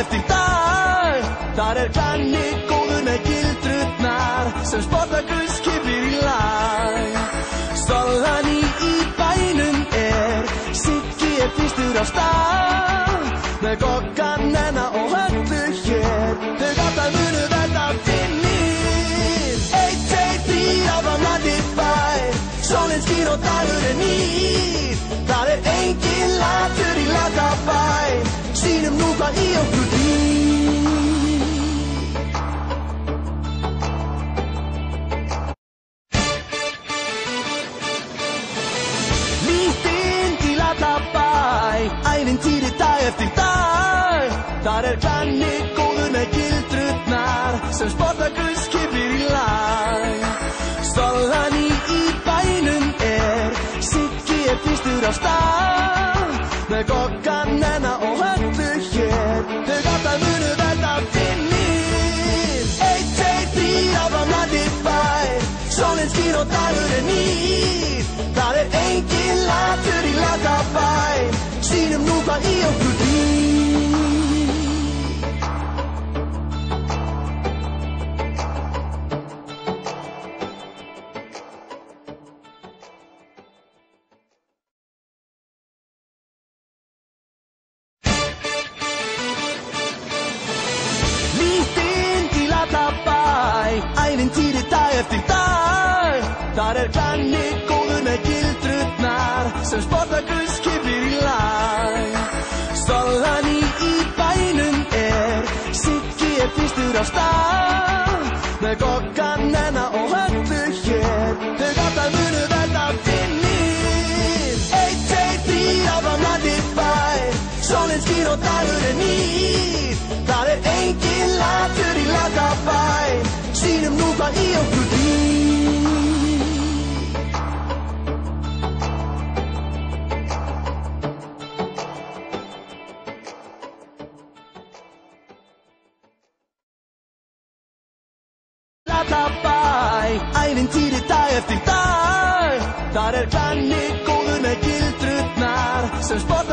eftir dag. Þar Glanni góður með gildrurnar sem Spartakus kipir í lag. Solani í bænum Siggi fyrstur á stað með Goggan, Nenna og Höllu hér. Þau gata munu verða finnir. 1, 2, 3 af annandi bær. Sólin skín og dagurinn nýr. Það engin latur í Latabæ. Sýnum nú hvað í okkur býr. Lítinn í Latabæ, ævintýri dag eftir dag. Þar Glanni góður með gildrurnar sem Spartakus kipir í lag. Solani í bænum Siggi fyrstur á stað með Goggan, Nenna og Höllu hér. Þau gata munu verða finnir. 1, 2, 3 af annandi bær. Sólin skín og dagurinn nýr. Það engin latur í Latabæ. Sýnum nú hvað í okkur býr. Ævintýri dag eftir dag. Þar Glanni góður með gildrurnar sem Spartakus kipir í lag. Solani í bænum Siggi fyrstur á stað með Goggan, Nenna og Höllu hér. Þau gata munu verða finnir. 1, 2, 3 af annandi bær. Sólin skín og dagurinn nýr. Það engin latur í Latabæ. Sýnum nú hvað í okkur býr. Latabæ, ævintýri dag eftir dag. Þar Glanni góður með gildrurnar sem Spartakus